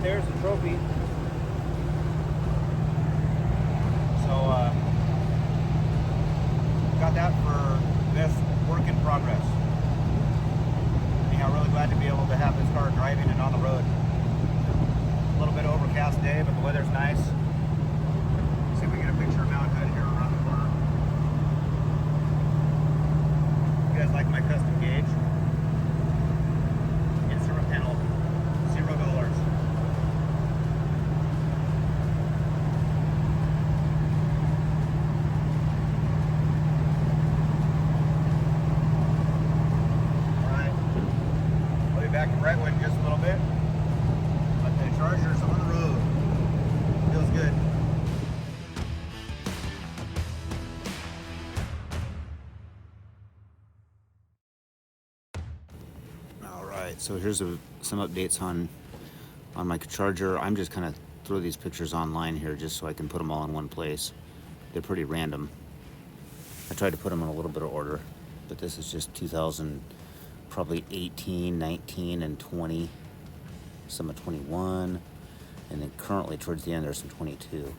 there's the trophy. So got that for this work in progress. Anyhow, really glad to be able to have this car driving and on the road. A little bit overcast day, but the weather's nice. See if we get a picture of Mount Hood here around the corner. You guys like my custom gauge? Instrument panel, $0. Back in Brightwood in just a little bit, but the Charger's on the road. Feels good. All right, so here's some updates on my Charger. I'm just kind of throw these pictures online here just so I can put them all in one place. They're pretty random. I tried to put them in a little bit of order, but this is just 2000. Probably 18, 19, and 20, some of 21, and then currently towards the end there's some 22.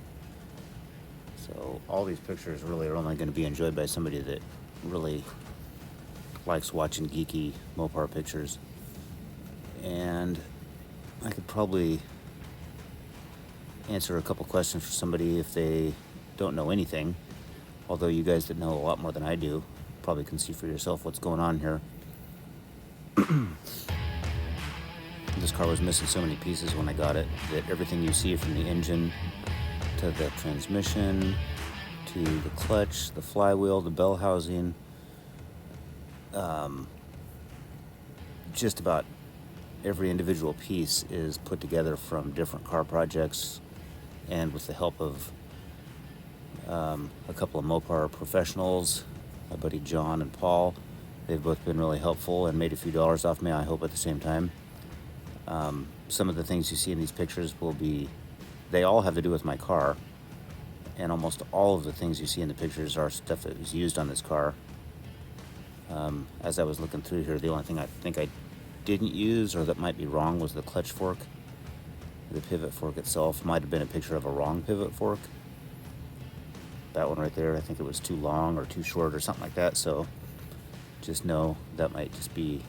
So all these pictures really are only going to be enjoyed by somebody that really likes watching geeky Mopar pictures. And I could probably answer a couple questions for somebody if they don't know anything, although you guys that know a lot more than I do probably can see for yourself what's going on here. This car was missing so many pieces when I got it that everything you see from the engine to the transmission to the clutch, the flywheel, the bell housing, just about every individual piece is put together from different car projects, and with the help of a couple of Mopar professionals, my buddy John and Paul. They've both been really helpful and made a few dollars off me, I hope, at the same time. Some of the things you see in these pictures they all have to do with my car. And almost all of the things you see in the pictures are stuff that was used on this car. As I was looking through here, the only thing I think I didn't use, or that might be wrong, was the clutch fork. The pivot fork itself might have been a picture of a wrong pivot fork. That one right there, I think it was too long or too short or something like that, so just know that might just be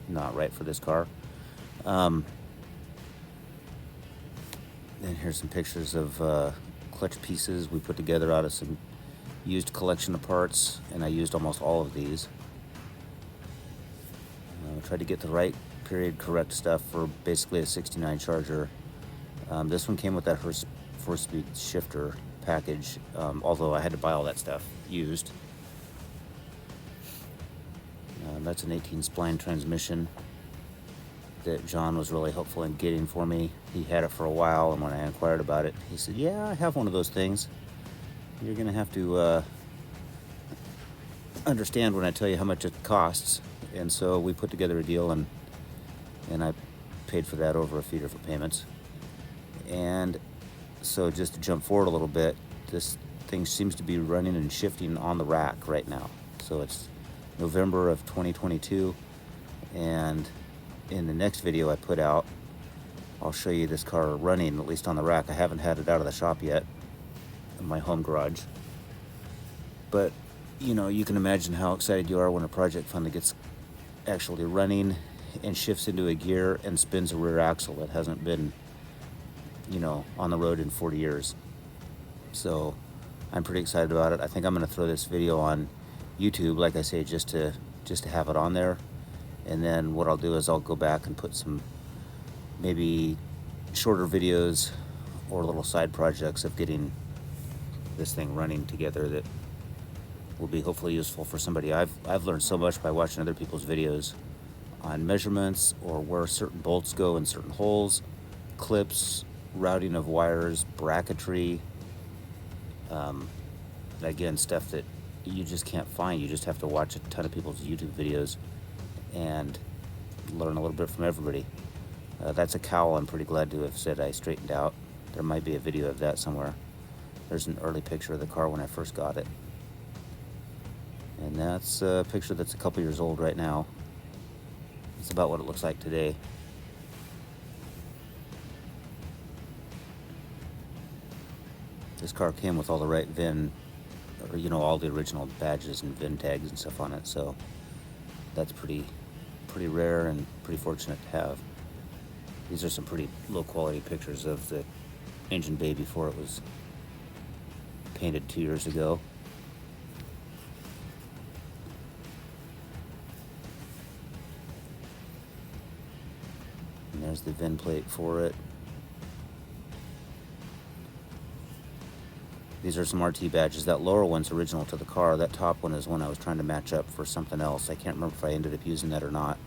not right for this car. Then here's some pictures of clutch pieces we put together out of some used collection of parts, and I used almost all of these. Tried to get the right period correct stuff for basically a 69 Charger. This one came with that 4-speed shifter package, although I had to buy all that stuff used. That's an 18 spline transmission that John was really helpful in getting for me. He had it for a while, and when I inquired about it, he said, yeah, I have one of those things. You're gonna have to understand when I tell you how much it costs. And so we put together a deal, and I paid for that over a few different payments. And so just to jump forward a little bit, this thing seems to be running and shifting on the rack right now. So it's November of 2022, and in the next video I put out, I'll show you this car running, at least on the rack. I haven't had it out of the shop yet in my home garage, but you know, you can imagine how excited you are when a project finally gets actually running and shifts into a gear and spins a rear axle that hasn't been, you know, on the road in 40 years. So I'm pretty excited about it. I think I'm going to throw this video on YouTube, like I say, just to have it on there. And then what I'll do is I'll go back and put some maybe shorter videos or little side projects of getting this thing running together that will be hopefully useful for somebody. I've learned so much by watching other people's videos on measurements or where certain bolts go in certain holes, clips, routing of wires, bracketry. Again, stuff that you just can't find. You just have to watch a ton of people's YouTube videos and learn a little bit from everybody. That's a cowl I'm pretty glad to have said I straightened out. There might be a video of that somewhere. There's an early picture of the car when I first got it. And that's a picture that's a couple years old right now. It's about what it looks like today. This car came with all the right VIN, or all the original badges and VIN tags and stuff on it, so that's pretty rare and pretty fortunate to have. These are some pretty low quality pictures of the engine bay before it was painted 2 years ago. And there's the VIN plate for it. These are some RT badges. That lower one's original to the car. That top one is one I was trying to match up for something else. I can't remember if I ended up using that or not.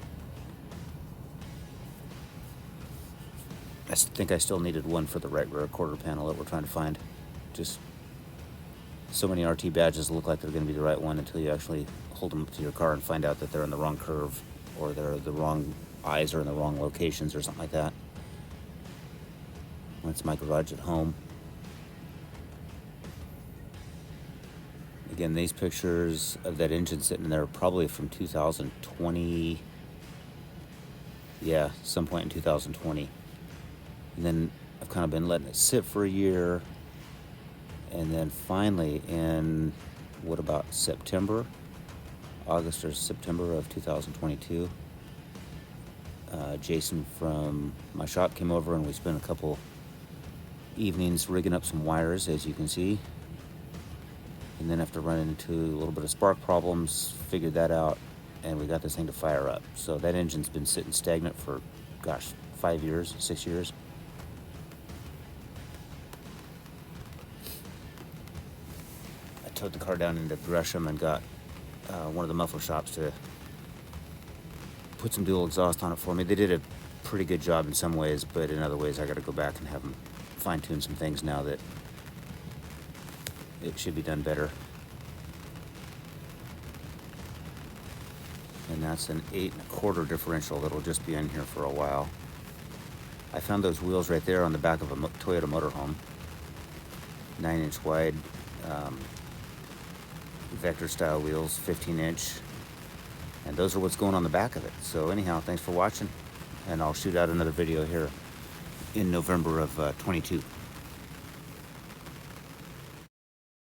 I think I still needed one for the right rear quarter panel that we're trying to find. Just so many RT badges look like they're going to be the right one until you actually hold them up to your car and find out that they're in the wrong curve, or they're the wrong eyes are in the wrong locations or something like that. That's my garage at home. Again, these pictures of that engine sitting there are probably from 2020. Yeah, some point in 2020. And then I've kind of been letting it sit for a year. And then finally in, what about September? August or September of 2022. Jason from my shop came over and we spent a couple evenings rigging up some wires, as you can see. And then after running into a little bit of spark problems, figured that out, and we got this thing to fire up. So that engine's been sitting stagnant for, gosh, 5 years, 6 years. I towed the car down into Gresham and got one of the muffler shops to put some dual exhaust on it for me. They did a pretty good job in some ways, but in other ways I got to go back and have them fine-tune some things now that it should be done better. And that's an 8 1/4 differential that'll just be in here for a while. I found those wheels right there on the back of a Toyota motorhome. 9-inch wide Vector style wheels, 15-inch. And those are what's going on the back of it. So anyhow, thanks for watching. And I'll shoot out another video here in November of 22.